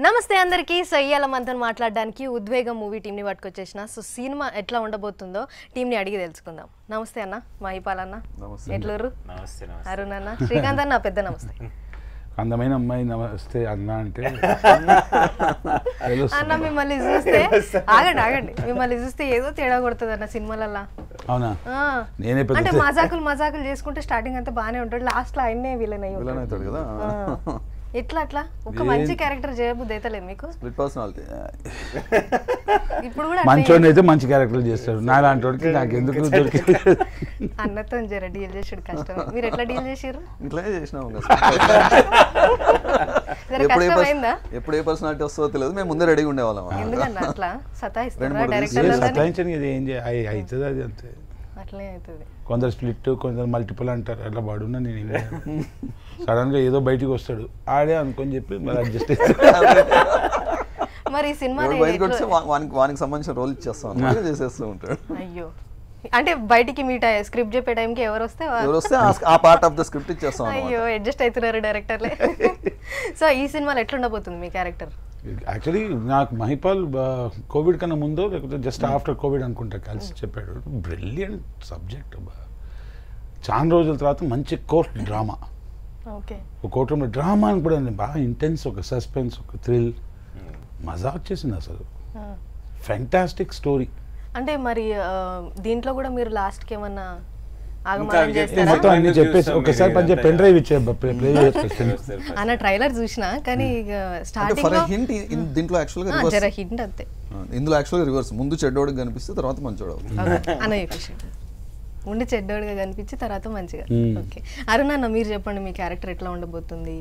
నమస్తే అందరికీ. సో ఇయాల మనతో మాట్లాడడానికి ఉద్వేగం మూవీ టీంని పట్టుకొచ్చేసిన. సో సినిమా ఎట్లా ఉండబోతుందో టీంని అడిగి తెలుసుకుందాం. నమస్తే అన్న, మహిపాల్ అన్న, ఎట్లూరు, అరుణ్ అన్న, శ్రీకాంత్ అన్న, పెద్ద నమస్తే. అందమైన అమ్మాయి నమస్తే అన్న అంటే అన్న మిమ్మల్ని చూస్తే ఆగండి మిమ్మల్ని చూస్తే ఏదో తేడా కొడుతుంది అన్న సినిమాలల్లా. అవునా? అంటే మజాకులు చేసుకుంటే స్టార్టింగ్ అంతా బాగానే ఉంటాడు, లాస్ట్ లో ఆయన్నే విలన్ అవుతాడు కదా. ఎట్లా అట్లా ఒక మంచి క్యారెక్టర్ చేయబుద్ధి అయితే లేదు మీకు? ఇప్పుడు కూడా మంచోడిని అయితే మంచి క్యారెక్టర్ చేస్తాడు, నా లాంటి వాడికి నాకు ఎందుకు దొరికి అన్నతో జర డీల్ చేసాడు కష్టం. మీరు ఎట్లా డీల్ చేసారు? ఇట్లాగే చేసినాము. ఎప్పుడు ఏ పర్సనాలిటీ వస్తుందో తెలియదు, మేము ముందే రెడీగా ఉండేవాళ్ళం. ఎందుకన్నా అట్లా సతాయిస్తారా సతాయించని ఏం అవుతుంది, అది అంతే. అట్లే అవుతుంది. కొందరు స్ప్లిట్, కొందరు మల్టిపుల్ అంటారు. అట్లా పడున్నా నేను సడన్ గా ఏదో బయటికి వస్తాడు, ఆడే అనుకొని చెప్పి మరి అడ్జస్ట్ మరి సినిమా వానికి సంబంధించిన రోల్ ఇచ్చేస్తాం, చేసేస్తూ ఉంటాడు. అయ్యో, అంటే బయటికి మీట్ అయ్యే స్క్రిప్ట్ చెప్పే టైంకి ఎవరు వస్తే ఆ పార్ట్ ఆఫ్ ద స్క్రిప్ట్ ఇచ్చేస్తాం. అయ్యో, అడ్జస్ట్ అవుతున్నారు డైరెక్టర్లే. సో ఈ సినిమాలో ఎట్లుండబోతుంది మీ క్యారెక్టర్? యాక్చువల్లీ నాకు మహిపాల్ కోవిడ్ కన్నా ముందో లేకపోతే జస్ట్ ఆఫ్టర్ కోవిడ్ అనుకుంటా కలిసి చెప్పాడు. బ్రిలియంట్ సబ్జెక్ట్, చాలా రోజుల తర్వాత మంచి కోర్ట్ డ్రామా. ఓకే, ఒక కోర్ట్ రూమ్లో డ్రామా అని కూడా బాగా ఇంటెన్స్, ఒక సస్పెన్స్, ఒక థ్రిల్, మజా వచ్చేసింది అసలు. Fantastic story. అంటే మరి దీంట్లో కూడా మీరు లాస్ట్కి ఏమన్నా మొత్తం అన్ని చెప్పేసి ఒకసారి పంచే పెన్ డ్రైవ్ ఇచ్చే ప్లే అన్న ట్రైలర్ చూసినా కానీ దీంట్లో యాక్చువల్గా హింట్ అంతే. ఇందులో యాక్చువల్గా రివర్స్, ముందు చెడ్డోడికి కనిపిస్తే తర్వాత మంచోడు అన్న చెప్పేసి ముందు చెడ్డోడిగా కనిపించి తర్వాత మంచిగా. ఓకే, అరుణ్ అన్న మీరు చెప్పండి, మీ క్యారెక్టర్ ఎట్లా ఉండబోతుంది?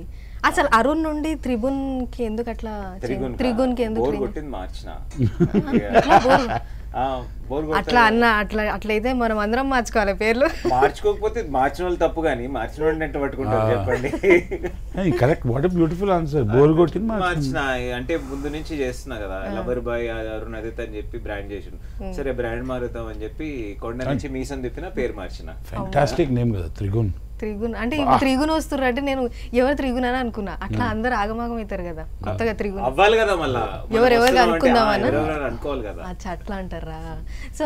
అసలు అరుణ్ నుండి త్రిగుణ్ కి ఎందుకు అట్లా, త్రిగుణ్ కి ఎందుకు అట్లా అన్న? అట్లయితే మనం అందరం మార్చుకోవాలి పేర్లు. మార్చుకోకపోతే మార్చిన వాళ్ళు తప్పు, కానీ మార్చిన వాడిని ఎట్లా పట్టుకుంటారు చెప్పండి? Correct, what a beautiful answer. Bore కొట్టింది మార్చిన అంటే ముందు నుంచి చేస్తున్నా కదా, లవర్ బాయ్ అరుణ్ అదిత్ అని చెప్పి బ్రాండ్ చేసిన. సరే బ్రాండ్ మారుతాం అని చెప్పి కొండ నుంచి మీసం తిప్పిన పేరు మార్చిన. ఫ్యాంటాస్టిక్ నేమ్ కదా త్రిగుణ్. త్రిగుణ్ అంటే త్రిగుణ్ వస్తున్నారు అంటే నేను ఎవరు త్రిగుణ్ అని అనుకున్నా. అట్లా అందరు ఆగమాగం అవుతారు కదా, కొత్తగా త్రిగుణ్ అవ్వాలి కదా, మళ్ళీ ఎవరెవరు అనుకుందామని అనుకోవాలి కదా. అట్లా అంటారా? సో